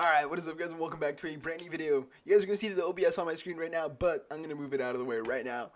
Alright, what is up guys and welcome back to a brand new video. You guys are going to see the OBS on my screen right now, but I'm going to move it out of the way right now.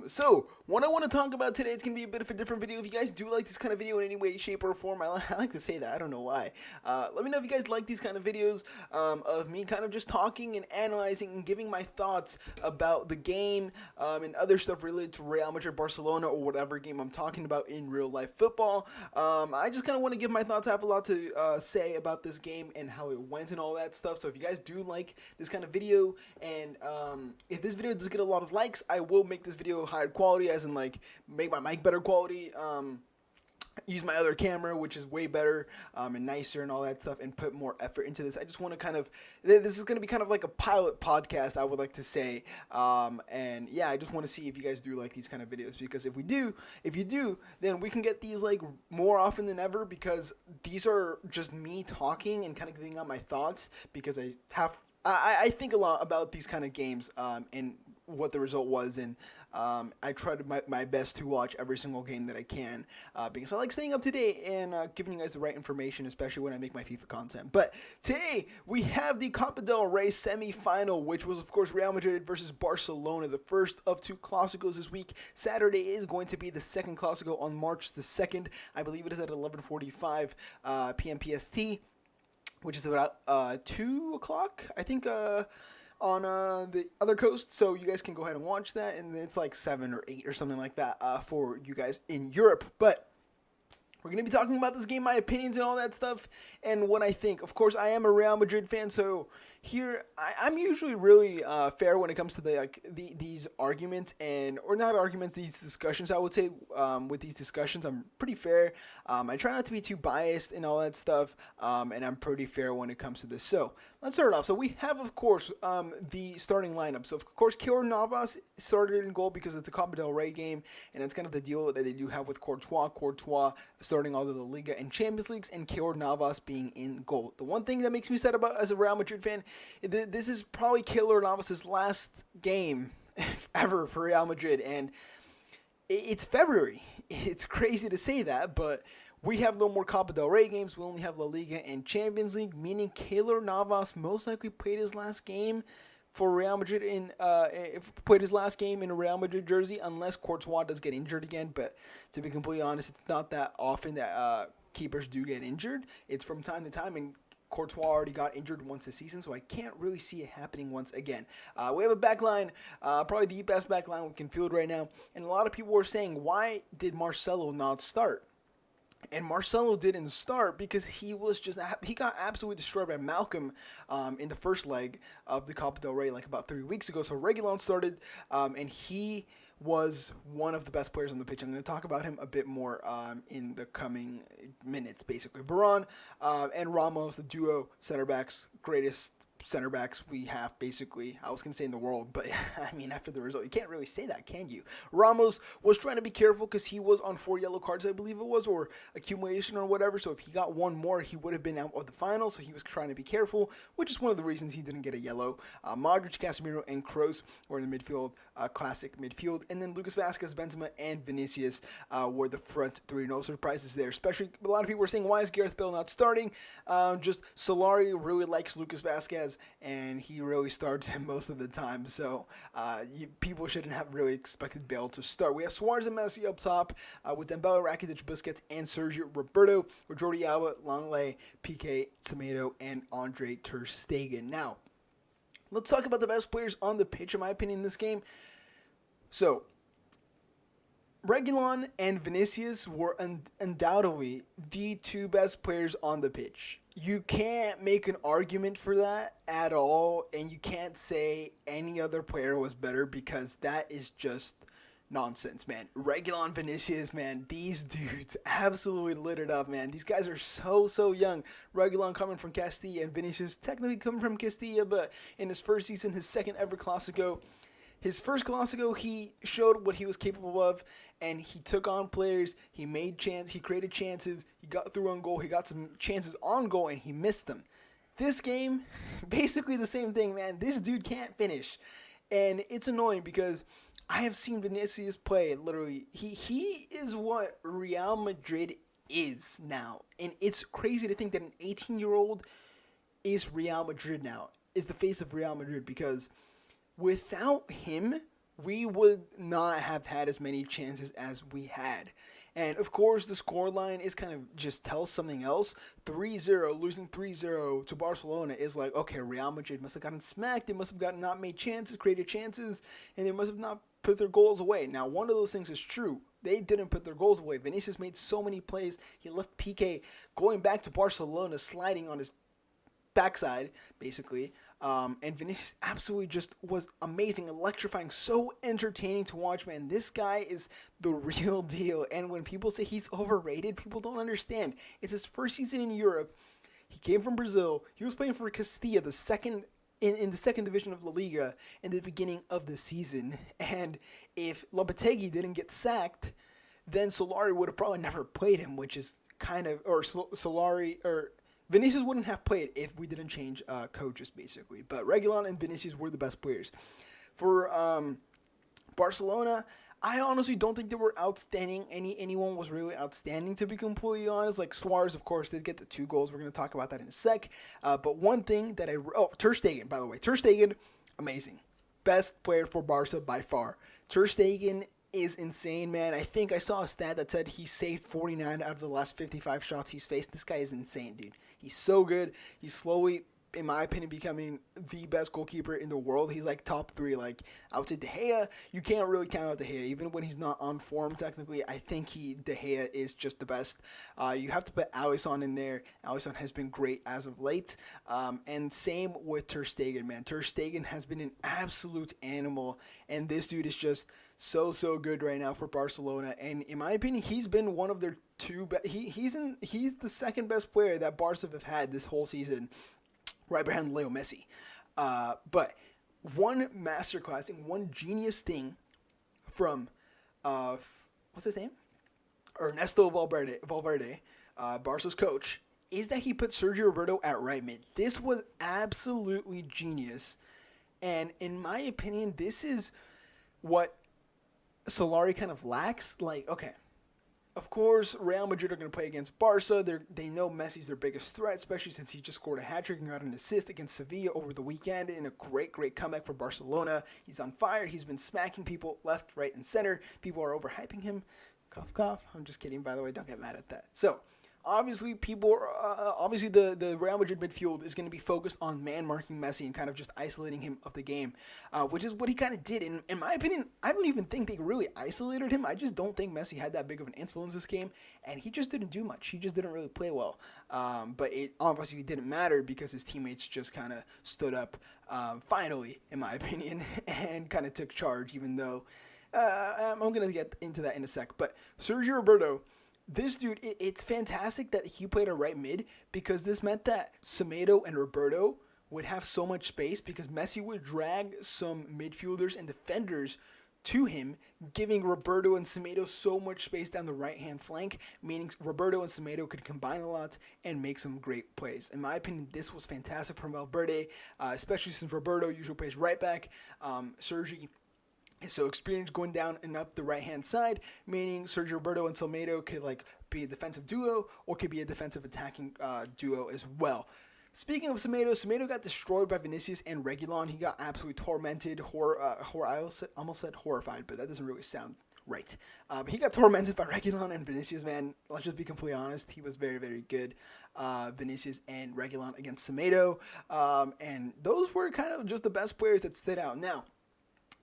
So, what I want to talk about today, it's going to be a bit of a different video. If you guys do like this kind of video in any way, shape, or form, I like to say that, I don't know why. Let me know if you guys like these kind of videos of me kind of just talking and analyzing and giving my thoughts about the game and other stuff related to Real Madrid, Barcelona, or whatever game I'm talking about in real life football. I just kind of want to give my thoughts. I have a lot to say about this game and how it went and all that stuff. So if you guys do like this kind of video, and if this video does get a lot of likes, I will make this video higher quality, as in like make my mic better quality, use my other camera, which is way better and nicer and all that stuff, and put more effort into this. I just want to kind of, this is going to be kind of like a pilot podcast, I would like to say, and yeah, I just want to see if you guys do like these kind of videos, because if you do, then we can get these like more often than ever, because these are just me talking and kind of giving out my thoughts, because I think a lot about these kind of games and what the result was, and I try to my best to watch every single game that I can, because I like staying up to date and giving you guys the right information, especially when I make my FIFA content. But today we have the Copa del Rey semi-final, which was of course Real Madrid versus Barcelona, the first of two Clásicos this week. Saturday is going to be the second Clásico on March the 2nd. I believe it is at 11:45 p.m. PST, which is about 2 o'clock, I think, on the other coast. So you guys can go ahead and watch that, and it's like 7 or 8 or something like that for you guys in Europe. But we're going to be talking about this game, my opinions and all that stuff, and what I think. Of course, I am a Real Madrid fan, so here I'm usually really fair when it comes to these arguments, or not arguments, these discussions. I would say with these discussions, I'm pretty fair. I try not to be too biased and all that stuff, and I'm pretty fair when it comes to this. So let's start off. So we have, of course, the starting lineup. So of course, Keylor Navas started in goal because it's a Copa del Rey game, and that's kind of the deal that they do have with Courtois starting all of the Liga and Champions Leagues, and Keylor Navas being in goal. The one thing that makes me sad about as a Real Madrid fan, this is probably Keylor Navas' last game ever for Real Madrid, and it's February. It's crazy to say that, but we have no more Copa del Rey games. We only have La Liga and Champions League, meaning Keylor Navas most likely played his last game for Real Madrid in a Real Madrid jersey, unless Courtois does get injured again. But to be completely honest, it's not that often that keepers do get injured. It's from time to time, and Courtois already got injured once this season, so I can't really see it happening once again. We have a back line, probably the best back line we can field right now, and a lot of people were saying, why did Marcelo not start? And Marcelo didn't start because he got absolutely destroyed by Malcolm in the first leg of the Copa del Rey like about 3 weeks ago. So Reguilón started, and he was one of the best players on the pitch. I'm going to talk about him a bit more in the coming minutes, basically. Varane and Ramos, the duo center backs, greatest center backs we have, basically. I was going to say in the world, but I mean, after the result, you can't really say that, can you? Ramos was trying to be careful because he was on 4 yellow cards, I believe it was, or accumulation or whatever. So if he got one more, he would have been out of the final. So he was trying to be careful, which is one of the reasons he didn't get a yellow. Modric, Casemiro, and Kroos were in the midfield, classic midfield. And then Lucas Vázquez, Benzema, and Vinicius were the front three. No surprises there. Especially, a lot of people were saying, why is Gareth Bale not starting? Just Solari really likes Lucas Vázquez, and he really starts him most of the time. So people shouldn't have really expected Bale to start. We have Suarez and Messi up top with Dembele, Rakitic, Busquets, and Sergio Roberto, with Jordi Alba, Langley, Piqué, Semedo, and Andre Ter Stegen. Now, let's talk about the best players on the pitch, in my opinion, in this game. So, Reguilón and Vinicius were undoubtedly the two best players on the pitch. You can't make an argument for that at all, and you can't say any other player was better, because that is just nonsense, man. Reguilón, Vinicius, man, these dudes absolutely lit it up, man. These guys are so young. Reguilón coming from Castilla, and Vinicius technically coming from Castilla, but in his first season, his second ever Clásico, his first Clásico, he showed what he was capable of, and he took on players, he created chances, he got through on goal, he got some chances on goal, and he missed them. This game, basically the same thing, man. This dude can't finish, and it's annoying because I have seen Vinicius play, literally. He is what Real Madrid is now, and it's crazy to think that an 18-year-old is Real Madrid now, is the face of Real Madrid, because without him, we would not have had as many chances as we had. And of course, the scoreline is kind of just tells something else. 3-0, losing 3-0 to Barcelona is like, okay, Real Madrid must have gotten smacked. They must have gotten not made chances, created chances, and they must have not put their goals away. Now, one of those things is true. They didn't put their goals away. Vinicius made so many plays. He left Piqué going back to Barcelona, sliding on his backside, basically. And Vinicius absolutely just was amazing, electrifying, so entertaining to watch, man. This guy is the real deal. And when people say he's overrated, people don't understand. It's his first season in Europe. He came from Brazil. He was playing for Castilla, the second in the second division of La Liga in the beginning of the season. And if Lopetegui didn't get sacked, then Solari would have probably never played him, which is kind of, or Solari, or Vinicius wouldn't have played if we didn't change coaches, basically. But Reguilon and Vinicius were the best players. For Barcelona, I honestly don't think they were outstanding. Anyone was really outstanding, to be completely honest. Like Suarez, of course, did get the 2 goals. We're going to talk about that in a sec. But one thing that Ter Stegen, by the way. Ter Stegen, amazing. Best player for Barca by far. Ter Stegen is insane, man. I think I saw a stat that said he saved 49 out of the last 55 shots he's faced. This guy is insane, dude. He's so good. He's slowly, in my opinion, becoming the best goalkeeper in the world. He's like top 3. Like, I would say De Gea, you can't really count out De Gea. Even when he's not on form, technically, I think De Gea is just the best. You have to put Alisson in there. Alisson has been great as of late. And same with Ter Stegen, man. Ter Stegen has been an absolute animal. And this dude is just so good right now for Barcelona. And in my opinion, he's been one of their 2 he's the second best player that Barca have had this whole season, right behind Leo Messi. But one masterclass and one genius thing from what's his name? Ernesto Valverde, Barca's coach, is that he put Sergio Roberto at right mid. This was absolutely genius. And in my opinion, this is what Solari kind of lacks. Like, okay, of course, Real Madrid are going to play against Barca. They know Messi's their biggest threat, especially since he just scored a hat-trick and got an assist against Sevilla over the weekend in a great comeback for Barcelona. He's on fire. He's been smacking people left, right, and center. People are overhyping him. Cough, cough. I'm just kidding, by the way. Don't get mad at that. So, obviously, the Real Madrid midfield is going to be focused on man-marking Messi and kind of just isolating him of the game, which is what he kind of did. And in my opinion, I don't even think they really isolated him. I just don't think Messi had that big of an influence this game, and he just didn't do much. He just didn't really play well. But it obviously didn't matter because his teammates just kind of stood up, finally, in my opinion, and kind of took charge, even though I'm going to get into that in a sec. But Sergio Roberto, this dude, it's fantastic that he played a right mid, because this meant that Semedo and Roberto would have so much space, because Messi would drag some midfielders and defenders to him, giving Roberto and Semedo so much space down the right-hand flank, meaning Roberto and Semedo could combine a lot and make some great plays. In my opinion, this was fantastic from Valverde, especially since Roberto usually plays right back. Sergi is so experienced going down and up the right-hand side, meaning Sergio Roberto and Semedo could like be a defensive duo or could be a defensive attacking duo as well. Speaking of Semedo got destroyed by Vinicius and Reguilon. He got absolutely tormented. I almost said horrified, but that doesn't really sound right. But he got tormented by Reguilon and Vinicius, man. Let's just be completely honest. He was very good. Vinicius and Reguilon against Semedo. And those were kind of just the best players that stood out. Now,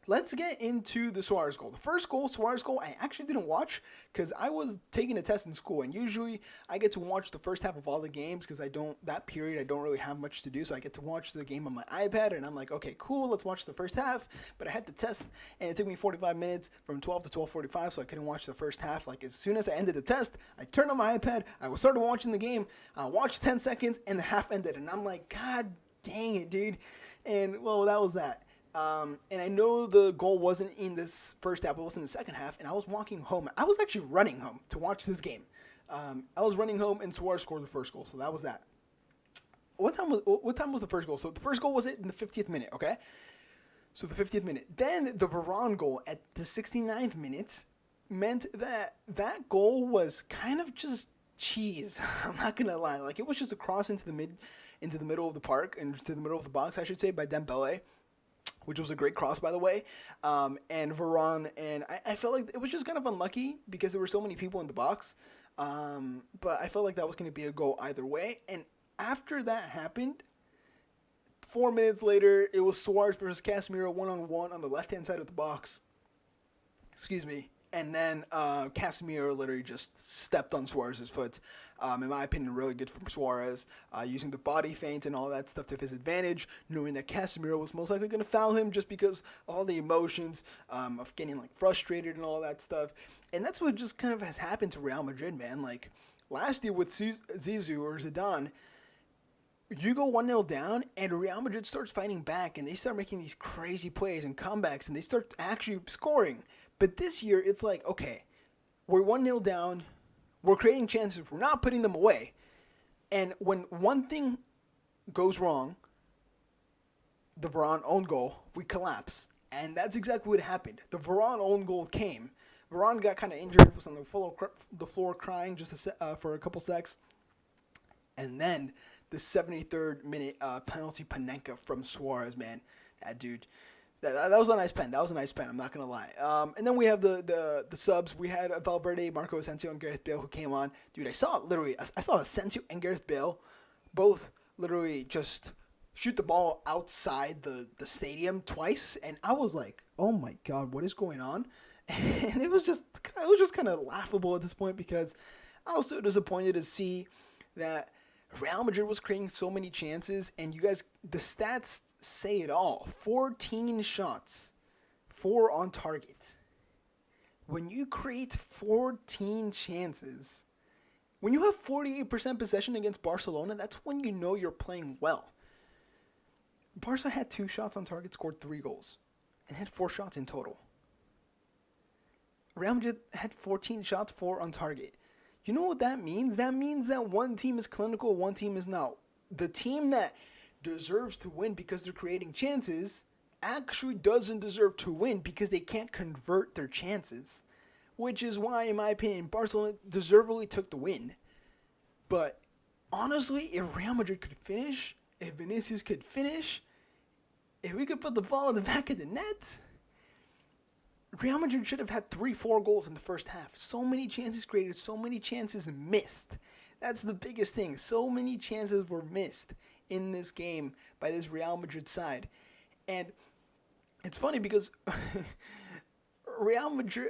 let's get into the Suarez goal. The first goal, Suarez goal, I actually didn't watch because I was taking a test in school. And usually I get to watch the first half of all the games because that period I don't really have much to do. So I get to watch the game on my iPad. And I'm like, okay, cool, let's watch the first half. But I had the test and it took me 45 minutes from 12 to 12:45. So I couldn't watch the first half. Like as soon as I ended the test, I turned on my iPad. I started watching the game. I watched 10 seconds and the half ended. And I'm like, God dang it, dude. And well, that was that. And I know the goal wasn't in this first half, it was in the second half, and I was walking home. I was actually running home to watch this game. I was running home, and Suarez scored the first goal, so that was that. What time was the first goal? So the first goal was in the 50th minute, okay? So the 50th minute. Then the Varane goal at the 69th minute meant that that goal was kind of just cheese. I'm not going to lie. Like, it was just a cross into into the middle of the park, into the middle of the box, I should say, by Dembele, which was a great cross, by the way. And Varane, and I felt like it was just kind of unlucky because there were so many people in the box. But I felt like that was going to be a goal either way. And after that happened, 4 minutes later, it was Suarez versus Casemiro one-on-one on the left-hand side of the box. Excuse me. And then Casemiro literally just stepped on Suarez's foot. In my opinion, really good from Suarez, using the body feint and all that stuff to his advantage, knowing that Casemiro was most likely going to foul him just because all the emotions of getting like frustrated and all that stuff. And that's what just kind of has happened to Real Madrid, man. Like last year with Zizou or Zidane, you go 1-0 down, and Real Madrid starts fighting back, and they start making these crazy plays and comebacks, and they start actually scoring. But this year, it's like, okay, we're 1-0 down, we're creating chances, we're not putting them away. And when one thing goes wrong, the Varane own goal, we collapse. And that's exactly what happened. The Varane own goal came. Varane got kind of injured, was on the floor crying just for a couple secs. And then the 73rd minute penalty Panenka from Suarez, man. That dude, that was a nice pen. That was a nice pen, I'm not going to lie. And then we have the subs. We had Valverde, Marco Asensio, and Gareth Bale who came on. Dude, I saw Asensio and Gareth Bale both literally just shoot the ball outside the stadium twice. And I was like, oh my God, what is going on? And it was just kind of laughable at this point because I was so disappointed to see that Real Madrid was creating so many chances, and you guys, the stats say it all. 14 shots, 4 on target. When you create 14 chances, when you have 48% possession against Barcelona, that's when you know you're playing well. Barca had 2 shots on target, scored 3 goals, and had 4 shots in total. Real Madrid had 14 shots, 4 on target. You know what that means? That means that one team is clinical, one team is not. The team that deserves to win because they're creating chances actually doesn't deserve to win because they can't convert their chances. Which is why, in my opinion, Barcelona deservedly took the win. But honestly, if Real Madrid could finish, if Vinicius could finish, if we could put the ball in the back of the net, Real Madrid should have had 3-4 goals in the first half. So many chances created, so many chances missed. That's the biggest thing. So many chances were missed in this game by this Real Madrid side. And it's funny because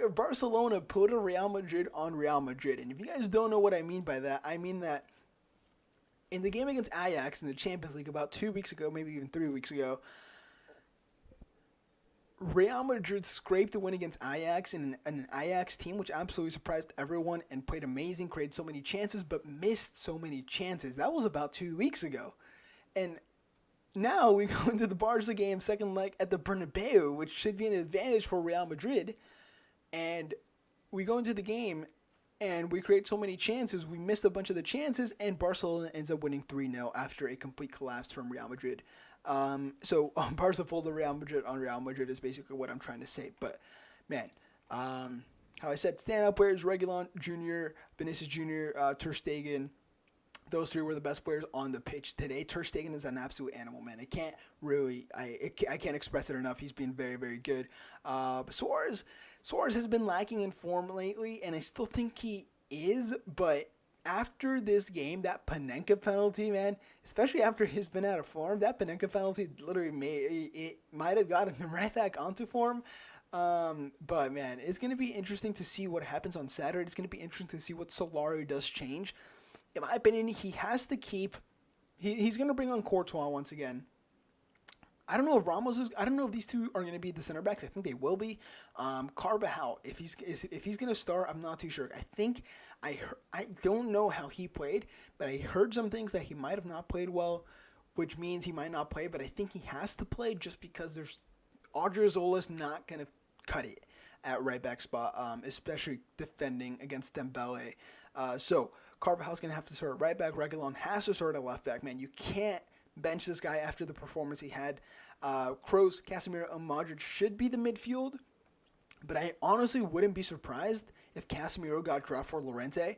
Barcelona put a Real Madrid on Real Madrid. And if you guys don't know what I mean by that, I mean that in the game against Ajax in the Champions League about 2 weeks ago, maybe even 3 weeks ago, Real Madrid scraped a win against Ajax in an Ajax team, which absolutely surprised everyone and played amazing, created so many chances, but missed so many chances. That was about 2 weeks ago. And now we go into the Barca game, second leg at the Bernabeu, which should be an advantage for Real Madrid. And we go into the game, and we create so many chances. We missed a bunch of the chances, and Barcelona ends up winning 3-0 after a complete collapse from Real Madrid. So Barca folded Real Madrid on Real Madrid is basically what I'm trying to say. But, man, how I said, standout players, Reguilon Jr., Vinicius Jr., Ter Stegen. Those 3 were the best players on the pitch today. Ter Stegen is an absolute animal, man. I can't express it enough. He's been very, very good. But Suarez has been lacking in form lately, and I still think he is, but after this game, that Panenka penalty, man, especially after he's been out of form, that Panenka penalty literally might have gotten him right back onto form. But, man, it's going to be interesting to see what happens on Saturday. It's going to be interesting to see what Solari does change. In my opinion, he has to keep he's going to bring on Courtois once again. I don't know if these 2 are going to be the center backs. I think they will be. Carvajal, if he's going to start, I'm not too sure. I don't know how he played, but I heard some things that he might have not played well, which means he might not play, but I think he has to play just because there's Odriozola's not going to cut it at right back spot, especially defending against Dembele. So Carvajal's going to have to start at right back. Reguilon has to start at left back, man. You can't bench this guy after the performance he had. Kroos, Casemiro, and Modric should be the midfield, but I honestly wouldn't be surprised if Casemiro got dropped for Llorente.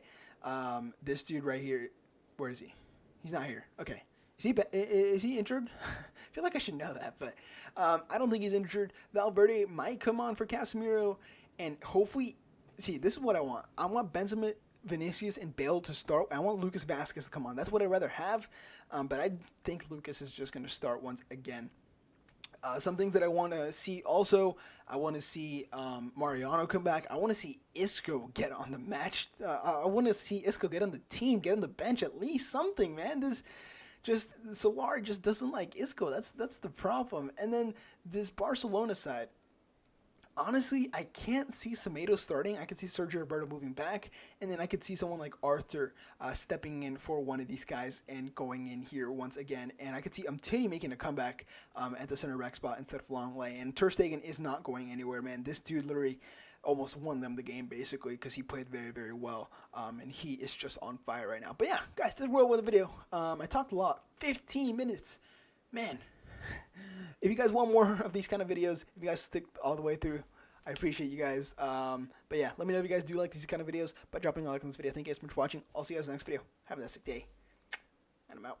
This dude right here, where is he? He's not here. Okay. Is he injured? I feel like I should know that, but I don't think he's injured. Valverde might come on for Casemiro, and hopefully, see, this is what I want. I want Benzema, Vinicius, and Bale to start. I want Lucas Vazquez to come on. That's what I'd rather have, but I think Lucas is just going to start once again. Some things that I want to see also, I want to see Mariano come back. I want to see Isco get on the match. I want to see Isco get on the team, get on the bench, at least something, man. Solar just doesn't like Isco. That's the problem. And then this Barcelona side, honestly, I can't see Semedo starting. I could see Sergio Roberto moving back, and then I could see someone like Arthur stepping in for one of these guys and going in here once again. And I could see Umtiti making a comeback at the center back spot instead of Longley. And Ter Stegen is not going anywhere, man. This dude literally almost won them the game basically because he played very, very well, and he is just on fire right now. But yeah, guys, this is World with the video. I talked a lot. 15 minutes, man. If you guys want more of these kind of videos, if you guys stick all the way through, I appreciate you guys. But yeah, let me know if you guys do like these kind of videos by dropping a like on this video. Thank you guys so much for watching. I'll see you guys in the next video. Have a nice day, and I'm out.